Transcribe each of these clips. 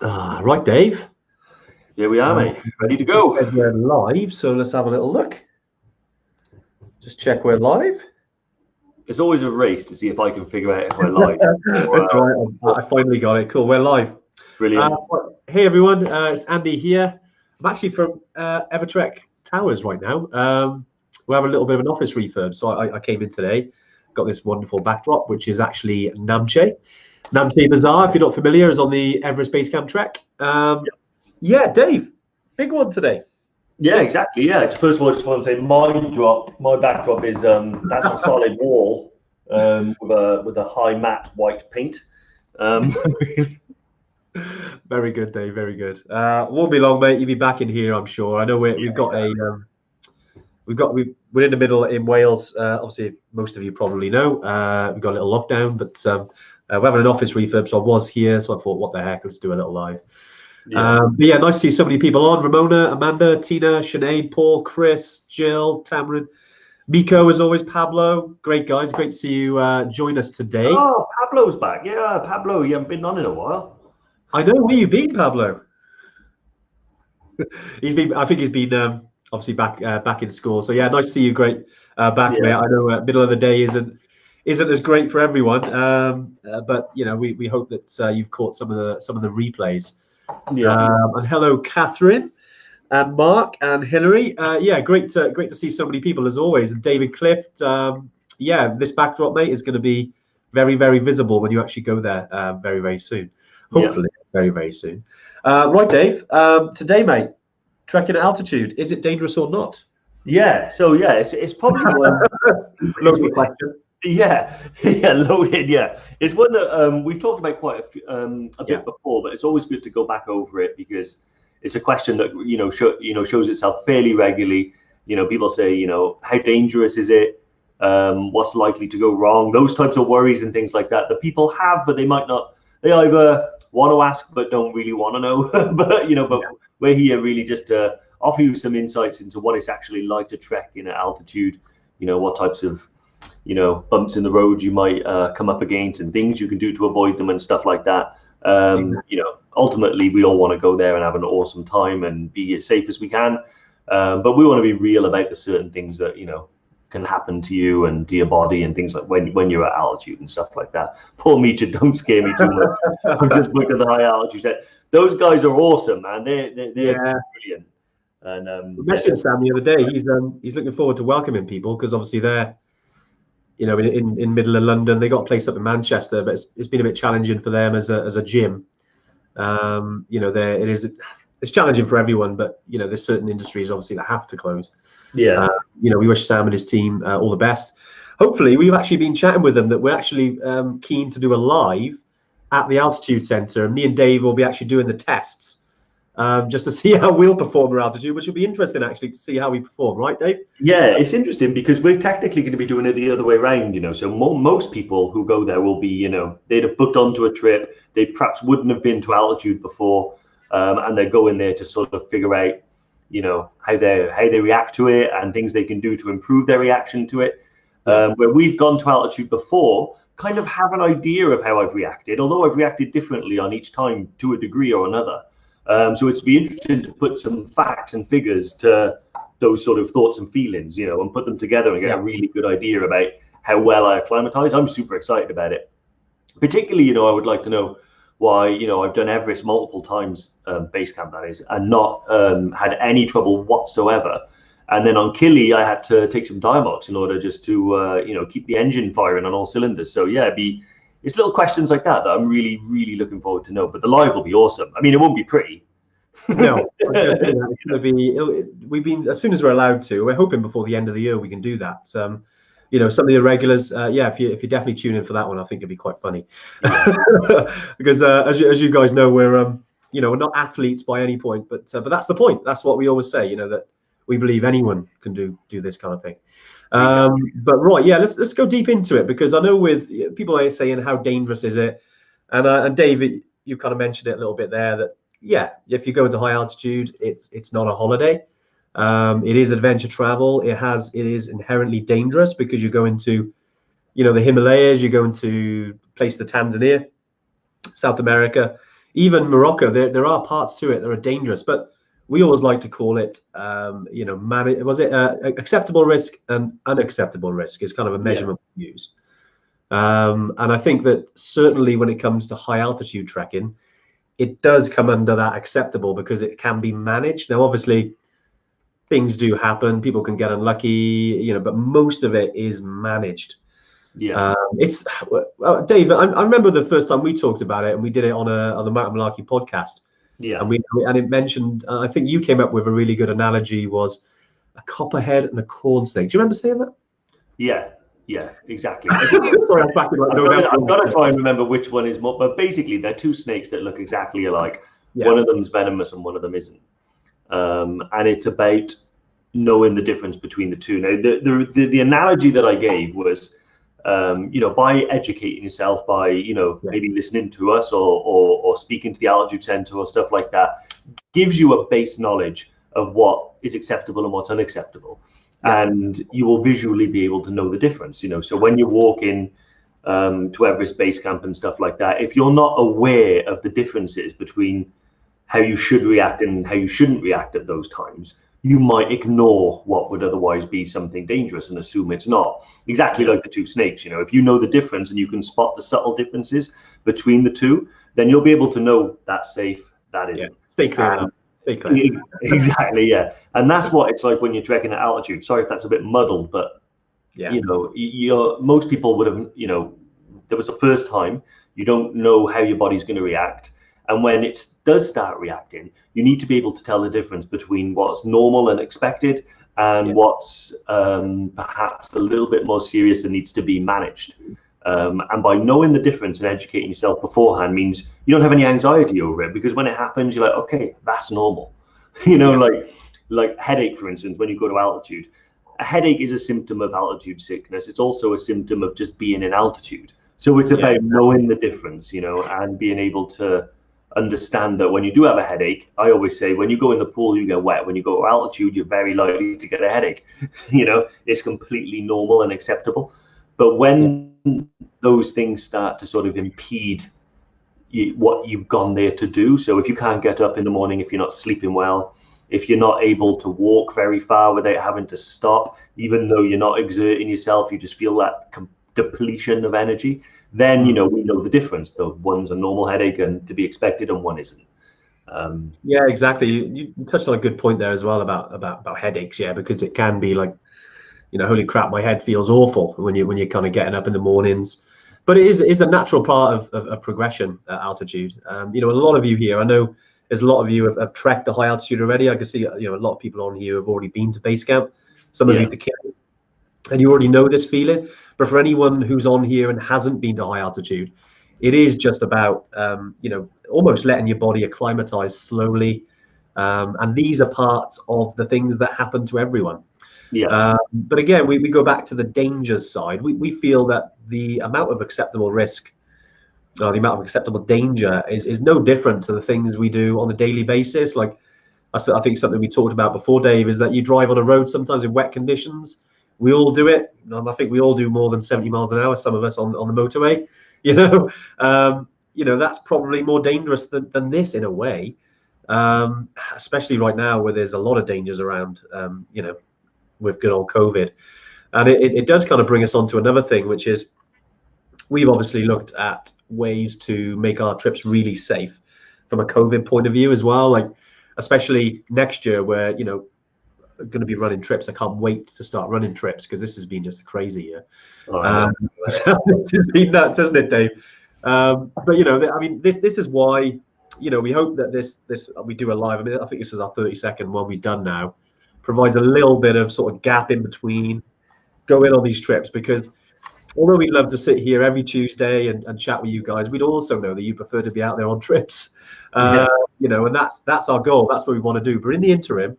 Right, Dave. Here we are, mate. Ready to go. We're live, so let's have a little look. Just check we're live. It's always a race to see if I can figure out if we're live. That's right. I finally got it. Cool. We're live. Brilliant. Hey, everyone. It's Andy here. I'm actually from EverTrek Towers right now. We have a little bit of an office refurb, so I came in today. Got this wonderful backdrop, which is actually Namche. Namche Bazaar, if you're not familiar, is on the Everest Base Camp trek. Yeah, Dave, big one today. Yeah, exactly. Yeah. First of all, I just want to say my backdrop is that's a solid wall with a high matte white paint. Very good, Dave. Very good. Won't be long, mate. You'll be back in here, I'm sure. I know we're in the middle in Wales. Obviously, most of you probably know we've got a little lockdown, but we're having an office refurb, so I was here. So I thought, what the heck, let's do a little live. But yeah, nice to see so many people on. Ramona, Amanda, Tina, Sinead, Paul, Chris, Jill, Tamron, Miko, as always, Pablo. Great guys, great to see you join us today. Oh, Pablo's back. Yeah, Pablo, you haven't been on in a while. I know. Where you been, Pablo? I think he's been obviously back in school. So yeah, nice to see you. Great back, mate. I know middle of the day isn't as great for everyone, but you know we hope that you've caught some of the replays. And hello, Catherine, and Mark, and Hillary. Yeah, great to see so many people as always. And David Clift. Yeah, this backdrop, mate, is going to be very, very visible when you actually go there very, very soon. Hopefully, very, very soon. Right, Dave. Today, mate, trekking at altitude. Is it dangerous or not? Yeah. So yeah, it's probably one. Loaded question. Yeah, loaded. Yeah, it's one that we've talked about quite a bit before, but it's always good to go back over it because it's a question that shows itself fairly regularly. People say, how dangerous is it? What's likely to go wrong? Those types of worries and things like that people have, but they might not. They either want to ask but don't really want to know. but we're here really just to offer you some insights into what it's actually like to trek in at altitude. What types of bumps in the road you might come up against and things you can do to avoid them and stuff like that. Ultimately, we all want to go there and have an awesome time and be as safe as we can. But we want to be real about the certain things that, can happen to you and to your body and things like when you're at altitude and stuff like that. Poor Misha, don't scare me too much. I'm just looking at the high altitude. Those guys are awesome, man. They're brilliant. And we mentioned Sam the other day. He's looking forward to welcoming people because obviously they're in middle of London. They got a place up in Manchester, but it's been a bit challenging for them as a gym. It's challenging for everyone, but there's certain industries obviously that have to close. Yeah. We wish Sam and his team all the best. Hopefully, we've actually been chatting with them that we're actually keen to do a live at the altitude center, and me and Dave will be actually doing the tests just to see how we'll perform at altitude, which will be interesting actually to see how we perform, right, Dave? Yeah, it's interesting because we're technically going to be doing it the other way around, So most people who go there will be, they'd have booked onto a trip, they perhaps wouldn't have been to altitude before, and they're going there to sort of figure out, how they react to it and things they can do to improve their reaction to it. Where we've gone to altitude before, kind of have an idea of how I've reacted, although I've reacted differently on each time to a degree or another. So it's be interesting to put some facts and figures to those sort of thoughts and feelings, and put them together and get a really good idea about how well I acclimatize. I'm super excited about it. Particularly, I would like to know why, I've done Everest multiple times, base camp that is, and not had any trouble whatsoever. And then on Kili, I had to take some Diamox in order just to, keep the engine firing on all cylinders. So yeah, it's little questions like that I'm really, really looking forward to know. But the live will be awesome. I mean, it won't be pretty. No, it's going to be. We've been, as soon as we're allowed to. We're hoping before the end of the year we can do that. Some of the regulars. If you definitely tune in for that one, I think it'd be quite funny. Because as you guys know, we're not athletes by any point, but that's the point. That's what we always say. That we believe anyone can do this kind of thing. But right, yeah, let's go deep into it because I know with people are saying how dangerous is it, and David, you kind of mentioned it a little bit there that. Yeah, if you go into high altitude, it's not a holiday. It is adventure travel. It is inherently dangerous because you go into, the Himalayas. You go into place the Tanzania, South America. even Morocco, there are parts to it that are dangerous, but we always like to call it, acceptable risk and unacceptable risk is kind of a measurement we use. And I think that certainly when it comes to high altitude trekking, it does come under that acceptable because it can be managed. Now, obviously, things do happen. People can get unlucky, but most of it is managed. Yeah. It's Dave. I remember the first time we talked about it, and we did it on the Mountain Malarkey podcast. Yeah. And it mentioned. I think you came up with a really good analogy. Was a copperhead and a corn snake. Do you remember saying that? Yeah, exactly. Sorry, I'm back in like November. I've got to try and remember which one is more. But basically, they're two snakes that look exactly alike. Yeah. One of them's venomous and one of them isn't. And it's about knowing the difference between the two. Now, the analogy that I gave was, by educating yourself, by maybe listening to us or speaking to the altitude center or stuff like that, gives you a base knowledge of what is acceptable and what's unacceptable. And you will visually be able to know the difference, So when you walk in to Everest Base Camp and stuff like that, if you're not aware of the differences between how you should react and how you shouldn't react at those times, you might ignore what would otherwise be something dangerous and assume it's not. Exactly like the two snakes, if you know the difference and you can spot the subtle differences between the two, then you'll be able to know that's safe, that isn't. Stay clear. Exactly, yeah. And that's what it's like when you're trekking at altitude. Sorry if that's a bit muddled, but most people would have, there was a first time, you don't know how your body's going to react. And when it does start reacting, you need to be able to tell the difference between what's normal and expected and what's perhaps a little bit more serious and needs to be managed. And by knowing the difference and educating yourself beforehand means you don't have any anxiety over it, because when it happens, you're like, okay, that's normal. Like headache, for instance, when you go to altitude, a headache is a symptom of altitude sickness. It's also a symptom of just being in altitude. So it's about knowing the difference, and being able to understand that when you do have a headache, I always say, when you go in the pool, you get wet. When you go to altitude, you're very likely to get a headache. It's completely normal and acceptable. But when those things start to sort of impede what you've gone there to do, so if you can't get up in the morning, if you're not sleeping well, if you're not able to walk very far without having to stop, even though you're not exerting yourself, you just feel that depletion of energy, then we know the difference. The one's a normal headache and to be expected, and one isn't. Yeah, exactly. You touched on a good point there as well about headaches. Yeah, because it can be like, holy crap, my head feels awful when you're kind of getting up in the mornings. But it is a natural part of progression at altitude. A lot of you here, I know there's a lot of you have trekked the high altitude already. I can see a lot of people on here have already been to base camp. Some of you to camp, and you already know this feeling. But for anyone who's on here and hasn't been to high altitude, it is just about almost letting your body acclimatize slowly. And these are parts of the things that happen to everyone. But again, we go back to the dangers side. We feel that the amount of acceptable risk, or the amount of acceptable danger is no different to the things we do on a daily basis. Like I think something we talked about before, Dave, is that you drive on a road sometimes in wet conditions. We all do it. I think we all do more than 70 miles an hour, some of us on the motorway. That's probably more dangerous than this in a way, especially right now where there's a lot of dangers around, with good old COVID. And it does kind of bring us on to another thing, which is we've obviously looked at ways to make our trips really safe from a COVID point of view as well, like especially next year where, going to be running trips. I can't wait to start running trips because this has been just a crazy year. So it's been nuts, isn't it, Dave? But this is why, we hope that this we do a live. I think this is our 32nd one we've done now. Provides a little bit of sort of gap in between going on these trips, because although we'd love to sit here every Tuesday and chat with you guys, we'd also know that you prefer to be out there on trips. And that's our goal. That's what we want to do. But in the interim,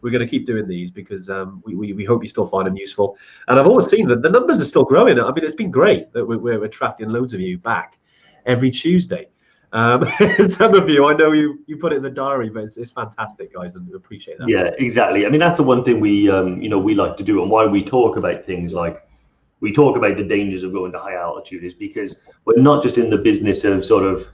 we're going to keep doing these because we hope you still find them useful. And I've always seen that the numbers are still growing. It's been great that we're attracting loads of you back every Tuesday. Some of you, I know you put it in the diary, but it's fantastic, guys, and we appreciate that. Yeah, exactly. That's the one thing we like to do, and why we talk about things like we talk about the dangers of going to high altitude is because we're not just in the business of sort of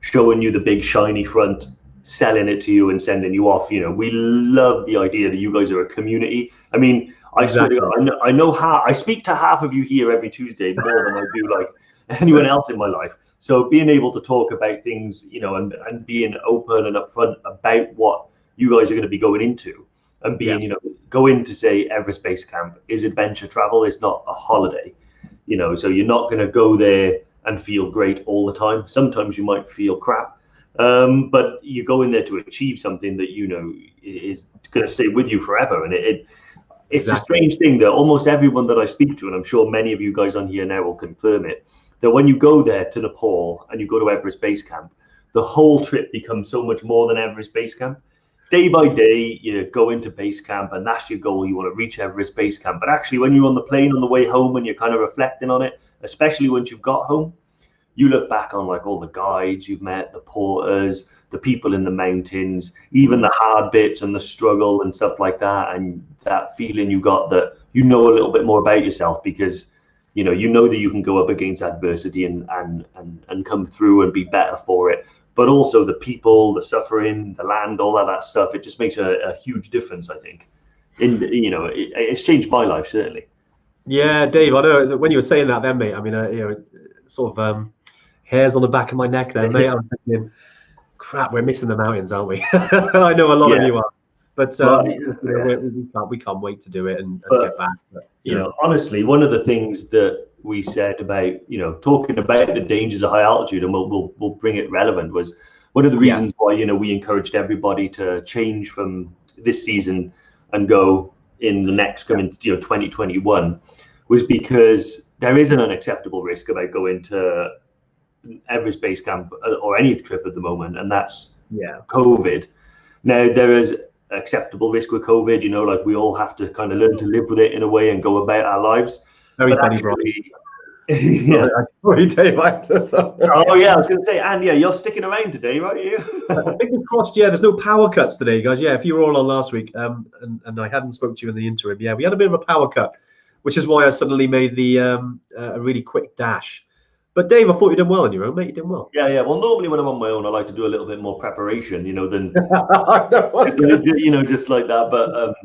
showing you the big shiny front, selling it to you and sending you off. We love the idea that you guys are a community. I mean, Exactly. I know how I speak to half of you here every Tuesday more than I do like anyone else in my life. So being able to talk about things, and being open and upfront about what you guys are going to be going into, and being, going to say Everest Base Camp is adventure travel. It's not a holiday, so you're not going to go there and feel great all the time. Sometimes you might feel crap, but you go in there to achieve something that is going to stay with you forever. And it's a strange thing that almost everyone that I speak to, and I'm sure many of you guys on here now will confirm it, that when you go there to Nepal and you go to Everest Base Camp, the whole trip becomes so much more than Everest Base Camp. Day by day, you go into base camp and that's your goal. You want to reach Everest Base Camp. But actually, when you're on the plane on the way home and you're kind of reflecting on it, especially once you've got home, you look back on like all the guides you've met, the porters, the people in the mountains, even the hard bits and the struggle and stuff like that. And that feeling you got that a little bit more about yourself, because you know that you can go up against adversity and come through and be better for it. But also the people, the suffering, the land, all that stuff, it just makes a huge difference, I think. It's changed my life, certainly. Yeah, Dave, I know that when you were saying that then, mate, I mean, sort of hairs on the back of my neck there, mate. I'm thinking, crap, we're missing the mountains, aren't we? I know a lot of you are. But we can't wait to do it and get back. But, honestly, one of the things that we said about, talking about the dangers of high altitude, and we'll bring it relevant, was one of the reasons why, we encouraged everybody to change from this season and go in the next coming, 2021, was because there is an unacceptable risk about going to Everest Base Camp or any trip at the moment, and that's COVID. Now, there is acceptable risk with COVID, like we all have to kind of learn to live with it in a way and go about our lives. Very funny, bro. Yeah. Oh yeah, I was going to say, and you're sticking around today, right? You? Fingers crossed. Yeah, there's no power cuts today, guys. Yeah, if you were all on last week, and I hadn't spoke to you in the interim, we had a bit of a power cut, which is why I suddenly made the a really quick dash. But Dave, I thought you did well on your own, mate. You did well. Yeah. Well, normally when I'm on my own, I like to do a little bit more preparation, than just like that. But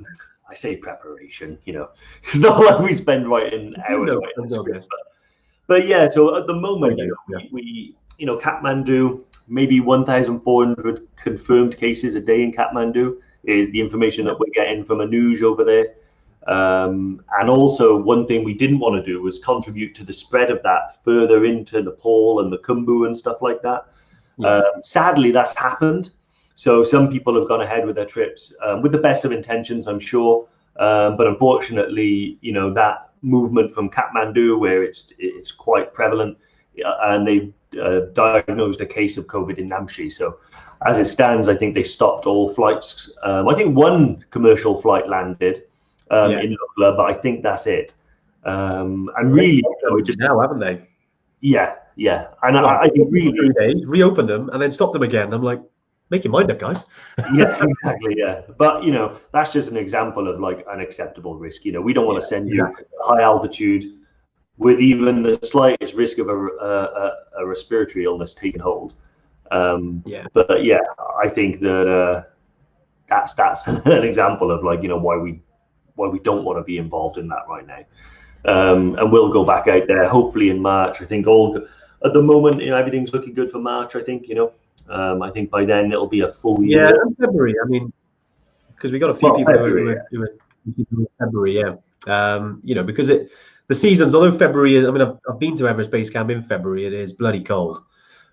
I say preparation, it's not like we spend writing hours. But yeah, so at the moment, we Kathmandu, maybe 1,400 confirmed cases a day in Kathmandu is the information that we're getting from Anuj over there. And also one thing we didn't want to do was contribute to the spread of that further into Nepal and the Khumbu and stuff like that. Sadly, that's happened. So some people have gone ahead with their trips with the best of intentions, I'm sure. But unfortunately, that movement from Kathmandu, where it's quite prevalent, and they diagnosed a case of COVID in Namche. So as it stands, I think they stopped all flights. I think one commercial flight landed in Lugla, but I think that's it. And really, just now, haven't they? Yeah. And I think really 3 days, reopened them and then stopped them again. I'm like, make your mind up, guys. Yeah, exactly. Yeah, but that's just an example of like an acceptable risk. We don't want to send you high altitude with even the slightest risk of a respiratory illness taking hold. But yeah, I think that that's an example of like why we don't want to be involved in that right now. And we'll go back out there hopefully in March. I think at the moment everything's looking good for March. I think I think by then it'll be a full year. Yeah, in February. I mean, because we got a few people who were in February. Because the seasons, although February is, I mean, I've been to Everest Base Camp in February. It is bloody cold,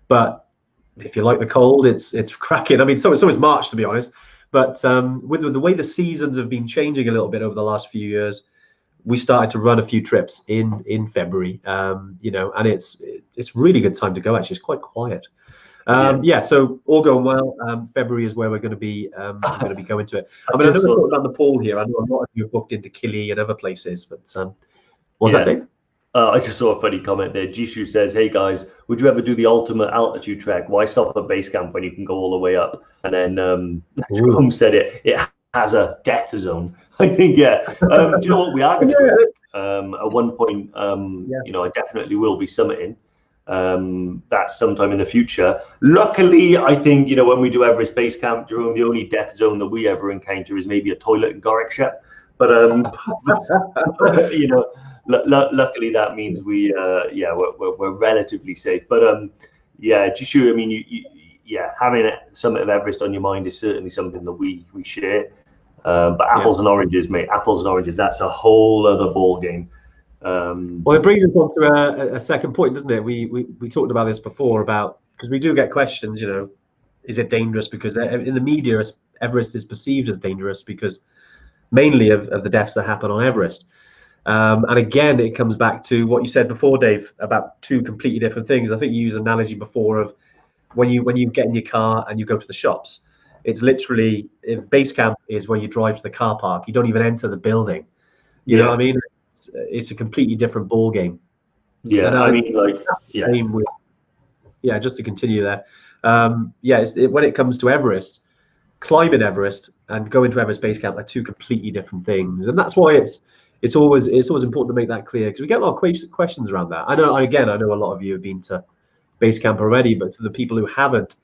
but if you like the cold, it's cracking. I mean, so is March, to be honest. But with the way the seasons have been changing a little bit over the last few years, we started to run a few trips in February. And it's really good time to go. Actually, it's quite quiet. So all going well. February is where we're going to be going to it. I mean, I know we're talking about Nepal here. I know a lot of you have booked into Kili and other places, but what's that, Dave? I just saw a funny comment there. Jishu says, "Hey guys, would you ever do the ultimate altitude trek? Why stop at base camp when you can go all the way up?" And then Jerome said it has a death zone. I think, do you know what we are going to do? At one point, I definitely will be summiting. That's sometime in the future. Luckily, I think, you know, when we do Everest Base Camp, Jerome, the only death zone that we ever encounter is maybe a toilet in Gorekshep. But you know, luckily that means we're relatively safe. But yeah, just sure. I mean, yeah, having a summit of Everest on your mind is certainly something that we share. But apples and oranges, mate. Apples and oranges. That's a whole other ball game. Well, it brings us on to a second point, doesn't it? We talked about this before because we do get questions. You know, is it dangerous? Because in the media, Everest is perceived as dangerous because mainly of the deaths that happen on Everest. And again, it comes back to what you said before, Dave, about two completely different things. I think you used an analogy before of when you get in your car and you go to the shops. It's literally, if base camp is where you drive to the car park. You don't even enter the building. You know what I mean? It's a completely different ball game. Yeah, and I mean, like, just to continue there. When it comes to Everest, climbing Everest and going to Everest Base Camp are two completely different things, and that's why it's always important to make that clear, because we get a lot of questions around that. I know a lot of you have been to Base Camp already, but to the people who haven't,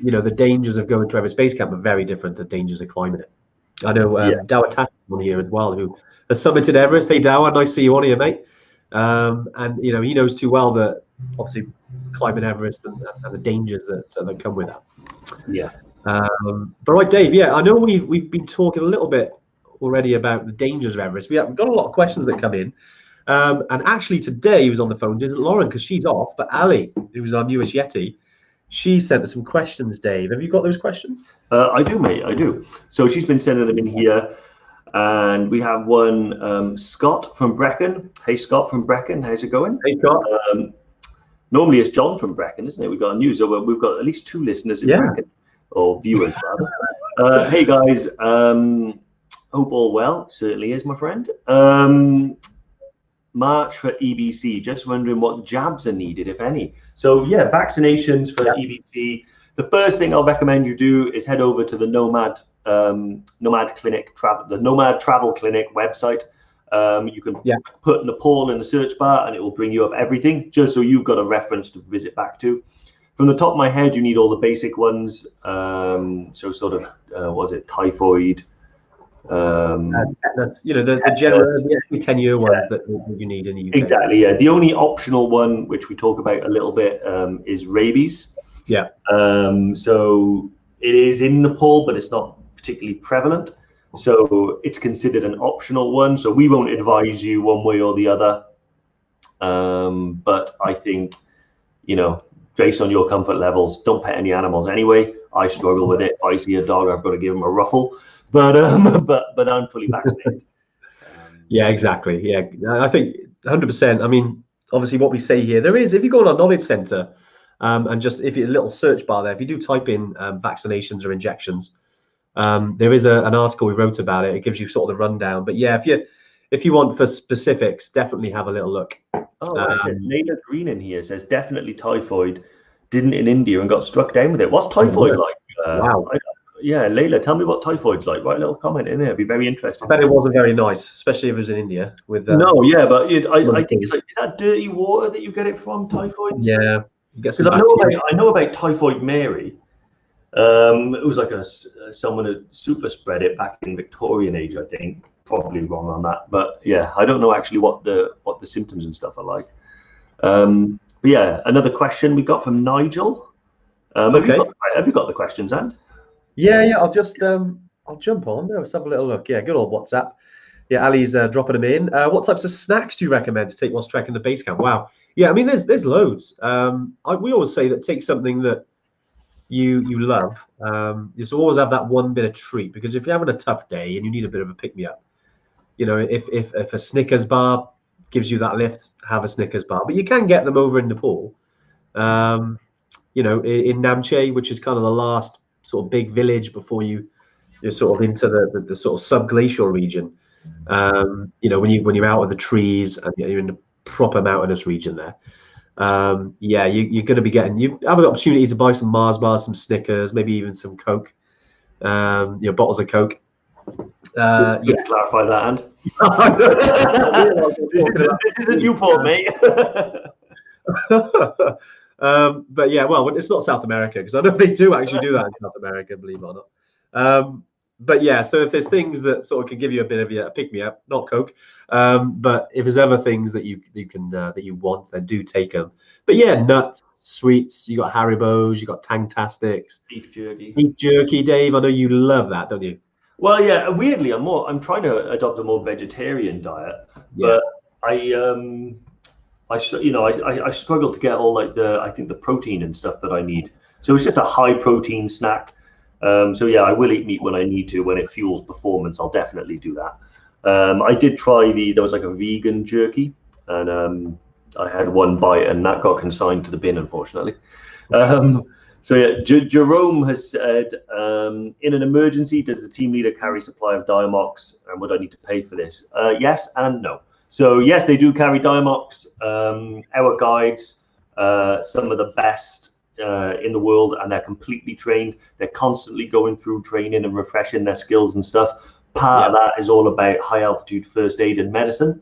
you know, the dangers of going to Everest Base Camp are very different to dangers of climbing it. I know Dow Attack on here as well, who has summited Everest. Hey Dow, nice to see you on here, mate. And you know, he knows too well that obviously climbing Everest and the dangers that come with that. Yeah. But right, Dave. Yeah, I know we've been talking a little bit already about the dangers of Everest. We've got a lot of questions that come in, and actually today who's on the phone isn't Lauren because she's off, but Ali, who's our newest Yeti, she sent us some questions. Dave, have you got those questions? I do, mate. I do. So she's been sending them in here, and we have one, Scott from Brecon. Hey, Scott from Brecon, how's it going? Hey, Scott. Normally it's John from Brecon, isn't it? We've got news. So we've got at least 2 listeners in Brecon, or viewers rather. Hey guys, hope all well. Certainly is, my friend. March for EBC. Just wondering what jabs are needed, if any. So yeah, vaccinations for EBC. The first thing I'll recommend you do is head over to the Nomad Clinic the Nomad Travel Clinic website. You can put Nepal in the search bar and it will bring you up everything, just so you've got a reference to visit back to. From the top of my head, you need all the basic ones. So sort of, was it typhoid? Tetanus, you know, the general 10-year ones that you need in the UK. Exactly, yeah. The only optional one, which we talk about a little bit, is rabies. Yeah. So it is in Nepal, but it's not particularly prevalent. So it's considered an optional one. So we won't advise you one way or the other. But I think, you know, based on your comfort levels, don't pet any animals anyway. I struggle with it. If I see a dog, I've got to give him a ruffle. But I'm fully vaccinated. Yeah, exactly. Yeah, I think 100%. I mean, obviously, what we say here, there is, if you go on our knowledge center, and just if you a little search bar there, if you do type in vaccinations or injections, there is an article we wrote about it. It gives you sort of the rundown. But yeah, if you want for specifics, definitely have a little look. Oh, Layla Green in here says definitely typhoid. Didn't in India and got struck down with it. What's typhoid like? Wow. Yeah, Layla, tell me what typhoid's like. Write a little comment in there. It'd be very interesting. I bet it wasn't very nice, especially if it was in India. With no, yeah, but I think it's like, is that dirty water that you get it from, typhoid? Yeah, because I know about Typhoid Mary. It was like someone had super spread it back in Victorian age, I think. Probably wrong on that, but yeah, I don't know actually what the symptoms and stuff are like. But yeah, another question we got from Nigel. Have you got the questions, and? Yeah. I'll just I'll jump on. Let's have a little look. Yeah, good old WhatsApp. Yeah, Ali's dropping them in. What types of snacks do you recommend to take whilst trekking the base camp? Wow. Yeah, I mean, there's loads. We always say that take something that you love. You always have that one bit of treat, because if you're having a tough day and you need a bit of a pick me up, you know, if a Snickers bar gives you that lift, have a Snickers bar. But you can get them over in Nepal. You know, in Namche, which is kind of the last sort of big village before you're sort of into the sort of subglacial region. You know, when you're out of the trees and you're in the proper mountainous region there. Yeah, you're going to be you have an opportunity to buy some Mars bars, some Snickers, maybe even some Coke, you know, bottles of Coke. Good to clarify that, and this isn't Newport, mate. But yeah, well, it's not South America, because I know they do actually do that in South America, believe it or not. But yeah, so if there's things that sort of can give you a bit of a pick me up, not Coke, but if there's other things that you can that you want, then do take them. But yeah, nuts, sweets, you got Haribos, you got Tangtastics, Beef jerky. beef jerky, Dave. I know you love that, don't you? Well, yeah. Weirdly, I'm trying to adopt a more vegetarian diet, Yeah. but I struggle to get all like the protein and stuff that I need. So it's just a high protein snack. So yeah, I will eat meat when I need to. When it fuels performance, I'll definitely do that. I did try there was like a vegan jerky, and I had one bite, and that got consigned to the bin, unfortunately. So yeah, Jerome has said, in an emergency, does the team leader carry supply of Diamox, and would I need to pay for this? Yes and no. So yes, they do carry Diamox. Our guides, some of the best in the world, and they're completely trained. They're constantly going through training and refreshing their skills and stuff. Part of that is all about high altitude first aid and medicine.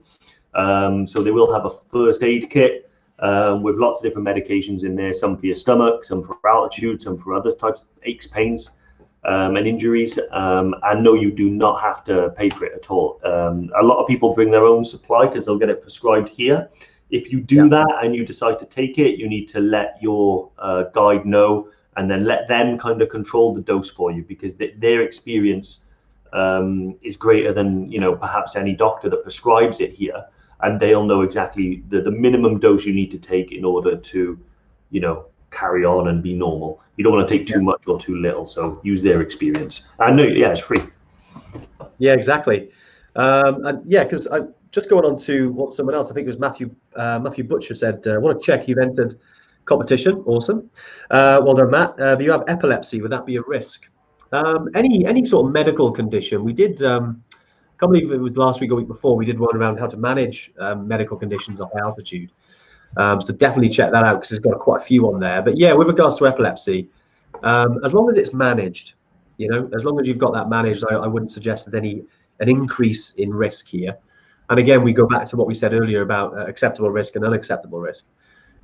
So they will have a first aid kit with lots of different medications in there, some for your stomach, some for altitude, some for other types of aches, pains, and injuries. And no, you do not have to pay for it at all. A lot of people bring their own supply because they'll get it prescribed here. If you do that and you decide to take it, you need to let your guide know, and then let them kind of control the dose for you, because their experience is greater than, perhaps any doctor that prescribes it here, and they'll know exactly the minimum dose you need to take in order to, carry on and be normal. You don't want to take too much or too little, so use their experience. And no, yeah, it's free. Yeah, exactly. And yeah, because I just going on to what someone else, I think it was Matthew Butcher said, I want to check you've entered competition. Awesome. Well done, Matt. But you have epilepsy. Would that be a risk? Any sort of medical condition? We did, I can't believe it was last week or week before, we did one around how to manage medical conditions at high altitude. So definitely check that out, because it's got quite a few on there. But yeah, with regards to epilepsy, as long as it's managed, as long as you've got that managed, I wouldn't suggest that an increase in risk here. And again, we go back to what we said earlier about acceptable risk and unacceptable risk.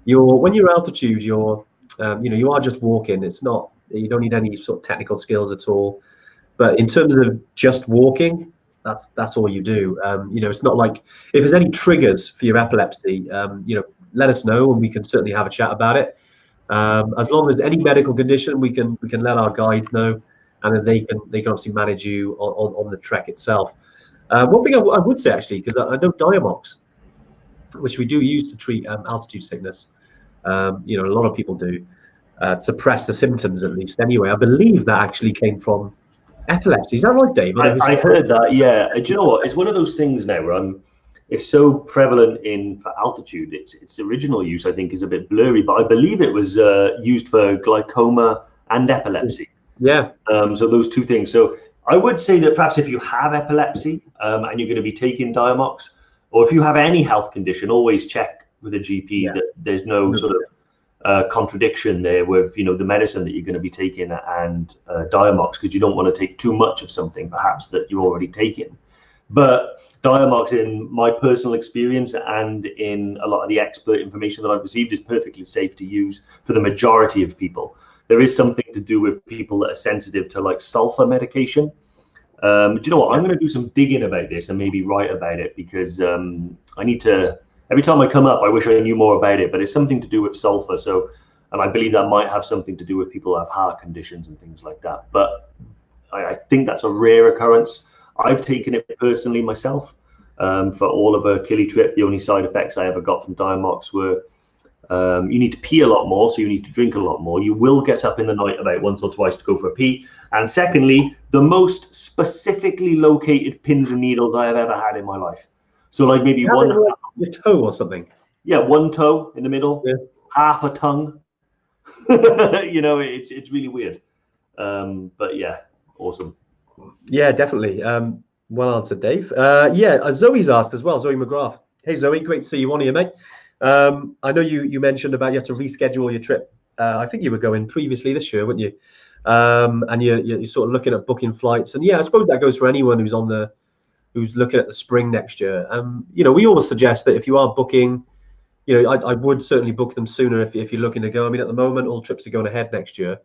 When you're altitude, you are just walking. It's not, you don't need any sort of technical skills at all. But in terms of just walking, that's all you do. It's not like, if there's any triggers for your epilepsy, let us know, and we can certainly have a chat about it. As long as any medical condition, we can let our guides know, and then they can obviously manage you on the trek itself. One thing I would say, actually, because I know Diamox, which we do use to treat altitude sickness, a lot of people do, suppress the symptoms, at least. Anyway, I believe that actually came from epilepsy. Is that right, Dave? I heard that, yeah. Do you know what? It's one of those things now where it's so prevalent for altitude. Its original use, I think, is a bit blurry, but I believe it was used for glaucoma and epilepsy. Yeah. So those two things. So I would say that perhaps if you have epilepsy and you're going to be taking Diamox, or if you have any health condition, always check with a GP that there's no sort of contradiction there with the medicine that you're going to be taking and Diamox, because you don't want to take too much of something perhaps that you're already taking. But Diamox, in my personal experience and in a lot of the expert information that I've received, is perfectly safe to use for the majority of people. There is something to do with people that are sensitive to like sulfur medication. Do you know what? I'm going to do some digging about this and maybe write about it, because I need to. Every time I come up, I wish I knew more about it, but it's something to do with sulfur. So, and I believe that might have something to do with people who have heart conditions and things like that. But I think that's a rare occurrence. I've taken it personally myself for all of a Kili trip. The only side effects I ever got from Diamox were you need to pee a lot more, so you need to drink a lot more. You will get up in the night about once or twice to go for a pee. And secondly, the most specifically located pins and needles I have ever had in my life. So like maybe your toe or something. Yeah, one toe in the middle, half a tongue. It's really weird. But yeah, awesome. Yeah, definitely. Well answered, Dave. Zoe's asked as well, Zoe McGrath. Hey, Zoe, great to see you on here, mate. I know you mentioned about you have to reschedule your trip. I think you were going previously this year, weren't you? And you're sort of looking at booking flights. And yeah, I suppose that goes for anyone who's looking at the spring next year. We always suggest that if you are booking, you know, I would certainly book them sooner if you're looking to go. I mean, at the moment, all trips are going ahead next year.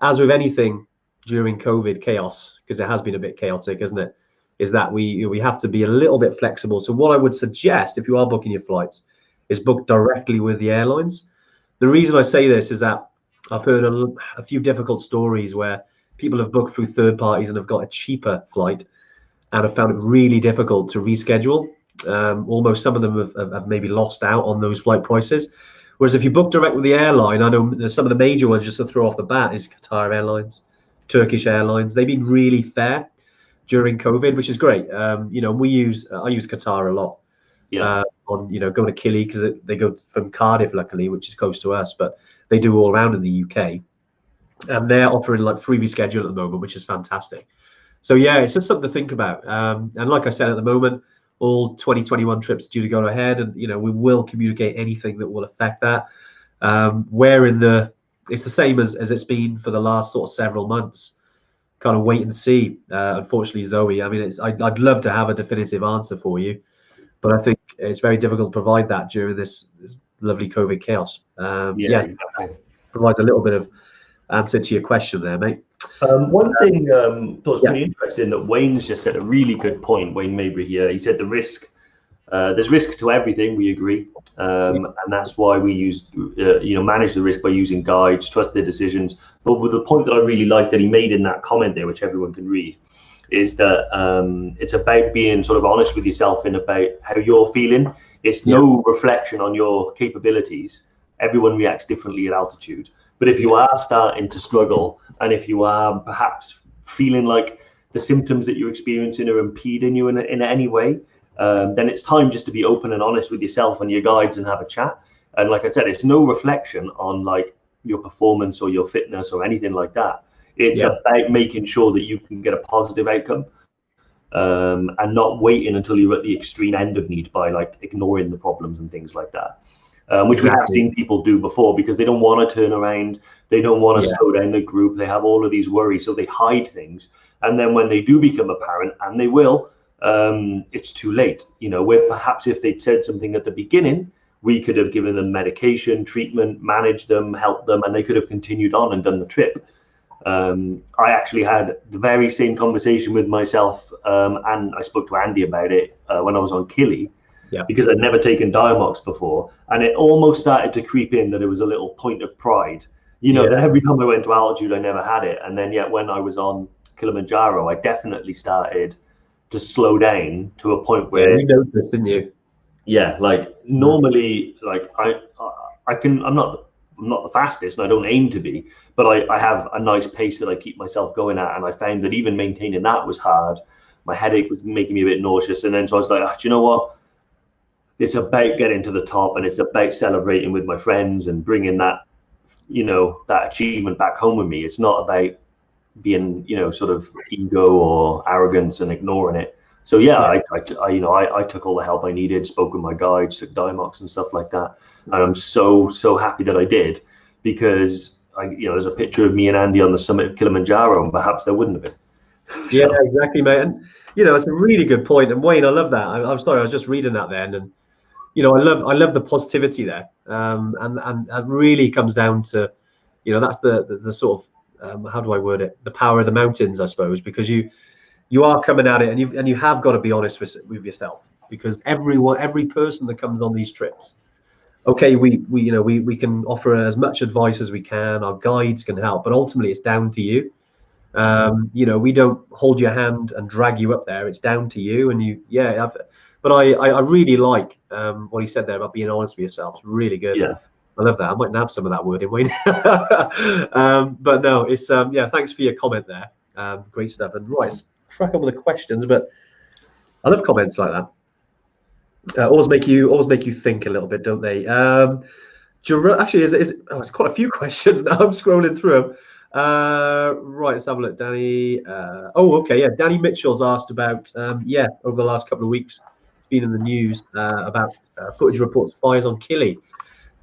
As with anything during COVID chaos, because it has been a bit chaotic, isn't it? Is that we have to be a little bit flexible. So what I would suggest, if you are booking your flights, is book directly with the airlines. The reason I say this is that I've heard a few difficult stories where people have booked through third parties and have got a cheaper flight and have found it really difficult to reschedule. Almost some of them have maybe lost out on those flight prices. Whereas if you book direct with the airline, I know some of the major ones, just to throw off the bat, is Qatar Airlines, Turkish Airlines. They've been really fair during COVID, which is great. You know, I use Qatar a lot. Yeah. On, you know, going to Killy, because they go from Cardiff, luckily, which is close to us, but they do all around in the UK, and they're offering like freebie schedule at the moment, which is fantastic. So yeah, it's just something to think about. And like I said, at the moment, all 2021 trips due to go ahead, and you know, we will communicate anything that will affect that. It's the same as it's been for the last sort of several months. Kind of wait and see. Unfortunately, Zoe, I mean, I'd love to have a definitive answer for you, but I think it's very difficult to provide that during this lovely COVID chaos. Yes, exactly. provides a little bit of answer to your question there, mate. One thing that was pretty interesting that Wayne's just said a really good point. Wayne Mabry here. He said the risk. There's risk to everything. We agree, and that's why we use manage the risk by using guides, trust their decisions. But with the point that I really like that he made in that comment there, which everyone can read, is that it's about being sort of honest with yourself and about how you're feeling. It's no reflection on your capabilities. Everyone reacts differently at altitude. But if you are starting to struggle, and if you are perhaps feeling like the symptoms that you're experiencing are impeding you in any way, then it's time just to be open and honest with yourself and your guides and have a chat. And like I said, it's no reflection on like your performance or your fitness or anything like that. It's about making sure that you can get a positive outcome, and not waiting until you're at the extreme end of need by like ignoring the problems and things like that. Which we have seen people do before because they don't want to turn around, they don't want to slow down the group, they have all of these worries, so they hide things. And then when they do become apparent, and they will, it's too late. You know, where perhaps if they'd said something at the beginning, we could have given them medication, treatment, managed them, helped them, and they could have continued on and done the trip. I actually had the very same conversation with myself, and I spoke to Andy about it when I was on Killy. Because I'd never taken Diamox before, and it almost started to creep in that it was a little point of pride, you know, that every time I went to altitude I never had it, and then yet when I was on Kilimanjaro I definitely started to slow down to a point where you noticed, didn't you? Like normally, like I'm not the fastest and I don't aim to be, but I have a nice pace that I keep myself going at, and I found that even maintaining that was hard. My headache was making me a bit nauseous, and then so I was like, do you know what? It's about getting to the top, and it's about celebrating with my friends and bringing that, you know, that achievement back home with me. It's not about being, you know, sort of ego or arrogance and ignoring it. So I took all the help I needed, spoke with my guides, took Diamox and stuff like that, and I'm so happy that I did, because there's a picture of me and Andy on the summit of Kilimanjaro, and perhaps there wouldn't have been. Yeah, exactly, mate. And you know, it's a really good point. And Wayne, I love that. I'm sorry, I was just reading that then, and you know, I love the positivity there, and it really comes down to, you know, that's the sort of how do I word it? The power of the mountains, I suppose, because you are coming at it, and you have got to be honest with yourself, because every person that comes on these trips, okay, we can offer as much advice as we can, our guides can help, but ultimately it's down to you. You know, we don't hold your hand and drag you up there. It's down to you, and but I really like what he said there about being honest with yourself. It's really good. Yeah, I love that. I might nab some of that word in, Wayne. But no, it's thanks for your comment there. Great stuff. And right, let's crack on with the questions. But I love comments like that. Always make you think a little bit, don't they? Actually, it's quite a few questions now. I'm scrolling through them. Right, let's have a look. Danny. Danny Mitchell's asked about over the last couple of weeks, it's been in the news about footage reports of fires on Killy.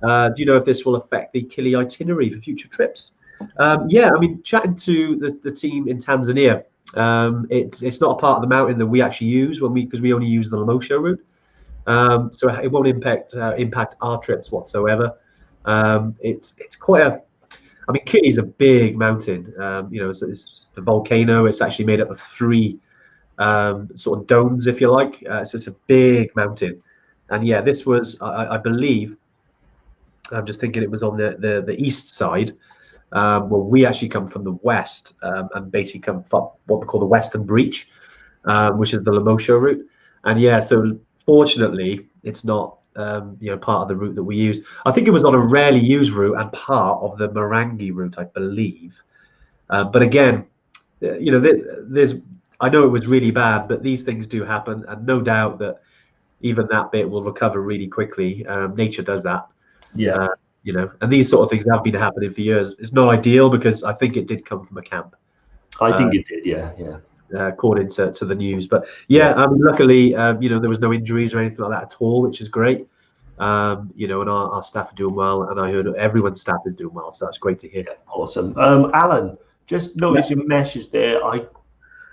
Do you know if this will affect the Killy itinerary for future trips? I mean, chatting to the team in Tanzania, it's not a part of the mountain that we actually use because we only use the Lamosho route. so it won't impact our trips whatsoever. It's quite a, I mean, Kitty's a big mountain. You know, it's a volcano. It's actually made up of three sort of domes, if you like. So it's a big mountain, and yeah, this was, I believe, I'm just thinking it was on the east side. Well, we actually come from the west, and basically come from what we call the Western Breach, which is the Lemosho route. And yeah, so fortunately, it's not you know, part of the route that we use. I think it was on a rarely used route and part of the Marangi route, I believe. But again, you know, there's, I know it was really bad, but these things do happen, and no doubt that even that bit will recover really quickly. Nature does that. Yeah. You know, and these sort of things have been happening for years. It's not ideal because I think it did come from a camp. I think it did, yeah. According to the news. But yeah, I mean, luckily, you know, there was no injuries or anything like that at all, which is great. You know, and our staff are doing well, and I heard everyone's staff is doing well, so that's great to hear. Yeah, awesome. Alan, just notice your meshes there. I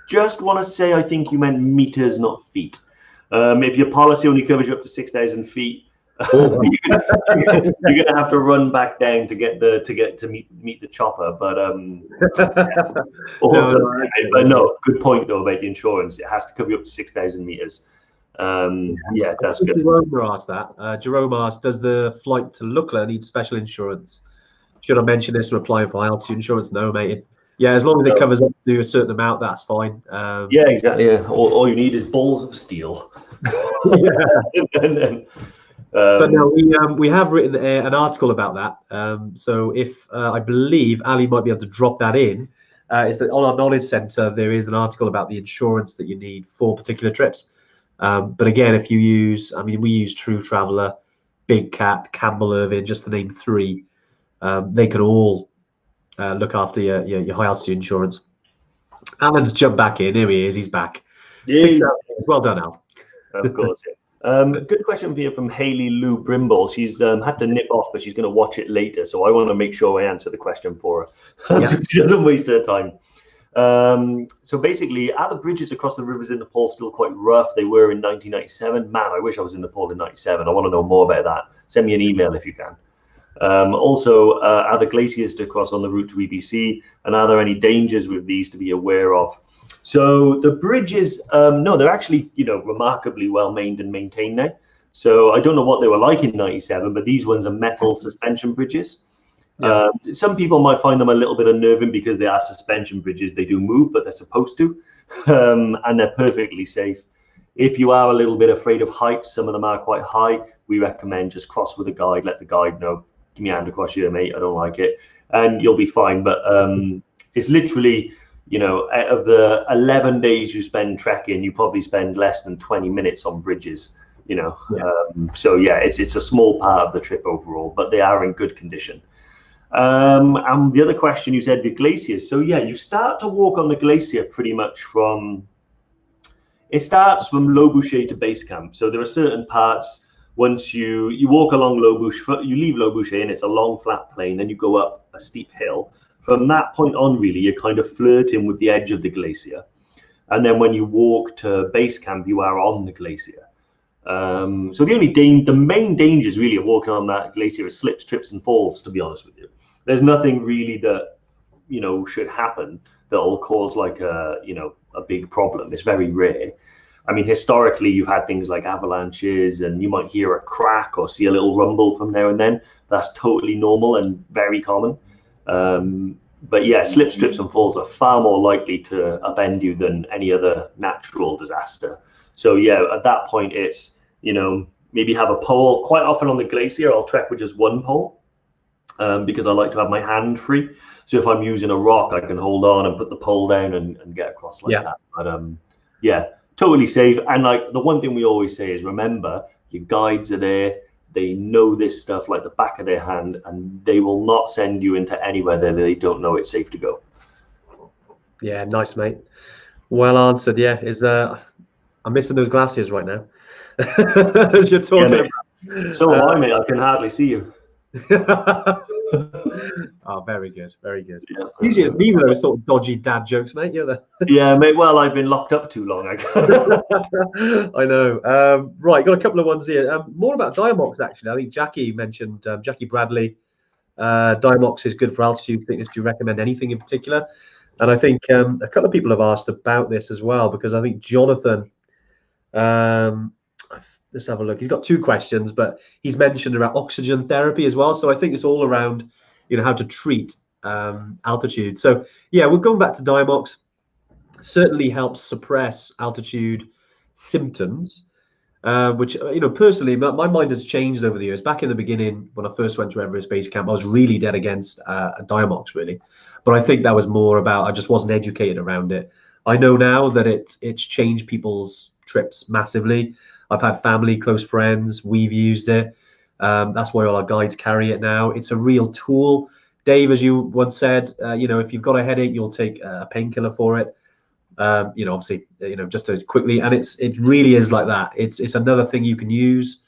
just want to say, I think you meant meters, not feet. If your policy only covers you up to 6,000 feet, you're gonna have to run back down to meet the chopper. But awesome. But no, good point though about the insurance. It has to cover you up to 6,000 meters. Yeah, that's good. Jerome asked that. Jerome asked, does the flight to Lukla need special insurance? Should I mention this when applying for altitude insurance? No, mate. Yeah, as long as it covers up to a certain amount, that's fine. Yeah, exactly. Yeah. All you need is balls of steel. and then, but no, we have written an article about that. So if I believe Ali might be able to drop that in, is that on our knowledge center there is an article about the insurance that you need for particular trips. But again, if you use, I mean, we use True Traveller, Big Cat, Campbell Irvine, just to name three. They can all look after your high altitude insurance. Alan's jumped back in. Here he is. He's back. Yeah. 6 hours. Well done, Al. Of course. Yeah. Good question here from Hayley Lou Brimble. She's had to nip off, but she's going to watch it later. So I want to make sure I answer the question for her, so she doesn't waste her time. So basically, are the bridges across the rivers in Nepal still quite rough? They were in 1997. Man, I wish I was in Nepal in 97. I want to know more about that. Send me an email if you can. Also, are the glaciers to cross on the route to EBC, and are there any dangers with these to be aware of? So the bridges, no, they're actually, you know, remarkably well maintained now. So I don't know what they were like in 97, but these ones are metal suspension bridges. Yeah. Some people might find them a little bit unnerving because they are suspension bridges. They do move, but they're supposed to, and they're perfectly safe. If you are a little bit afraid of heights, some of them are quite high. We recommend just cross with a guide. Let the guide know. Give me a hand across here, mate. I don't like it, and you'll be fine. But it's literally, you know, out of the 11 days you spend trekking, you probably spend less than 20 minutes on bridges. You know, so yeah, it's a small part of the trip overall, but they are in good condition. And the other question, you said the glaciers. So yeah, you start to walk on the glacier pretty much from, it starts from Le Boucher to base camp. So there are certain parts, once you walk along Le Boucher, you leave Le Boucher and it's a long flat plain, then you go up a steep hill. From that point on, really, you're kind of flirting with the edge of the glacier. And then when you walk to base camp, you are on the glacier. So the main dangers really of walking on that glacier is slips, trips, and falls, to be honest with you. There's nothing really that, you know, should happen that will cause like a big problem. It's very rare. I mean, historically, you've had things like avalanches, and you might hear a crack or see a little rumble from now and then. That's totally normal and very common. But yeah, slips, trips, and falls are far more likely to upend you than any other natural disaster. So yeah, at that point, it's, you know, maybe have a pole. Quite often on the glacier, I'll trek with just one pole, because I like to have my hand free. So if I'm using a rock, I can hold on and put the pole down and get across like that. But yeah, totally safe. And like the one thing we always say is, remember, your guides are there. They know this stuff like the back of their hand, and they will not send you into anywhere that they don't know it's safe to go. Yeah, nice, mate. Well answered. Yeah, I'm missing those glaciers right now. As you're talking. Yeah, so am I, mate. I can hardly see you. Oh, very good, very good. Yeah, Usually it's me with those sort of dodgy dad jokes, mate. You're the yeah, mate. Well, I've been locked up too long. I know. Right, got a couple of ones here. More about Diamox, actually. I think Jackie mentioned Jackie Bradley. Diamox is good for altitude sickness. Do you recommend anything in particular? And I think a couple of people have asked about this as well, because I think Jonathan, let's have a look. He's got two questions, but he's mentioned about oxygen therapy as well. So I think it's all around, how to treat altitude. So yeah, we're going back to Diamox. Certainly helps suppress altitude symptoms, which personally, my mind has changed over the years. Back in the beginning, when I first went to Everest Base Camp, I was really dead against Diamox, really. But I think that was more about I just wasn't educated around it. I know now that it's changed people's trips massively. I've had family, close friends, we've used it. That's why all our guides carry it now. It's a real tool. Dave, as you once said, if you've got a headache, you'll take a painkiller for it. Obviously, just to quickly, and it really is like that. It's another thing you can use.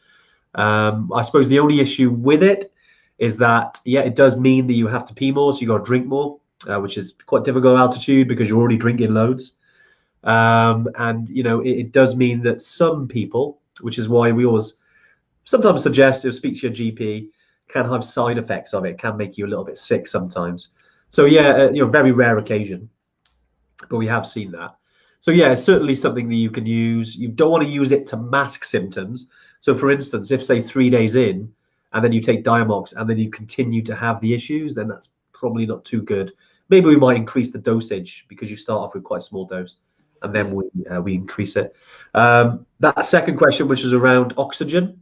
I suppose the only issue with it is that, yeah, it does mean that you have to pee more, so you got to drink more, which is quite difficult at altitude because you're already drinking loads. And it does mean that some people, which is why we always sometimes suggest, if speak to your GP, can have side effects of it, can make you a little bit sick sometimes. So yeah, very rare occasion, but we have seen that. So yeah, it's certainly something that you can use. You don't want to use it to mask symptoms. So for instance, if say 3 days in and then you take Diamox and then you continue to have the issues, then that's probably not too good. Maybe we might increase the dosage because you start off with quite a small dose and then we increase it. That second question, which is around oxygen.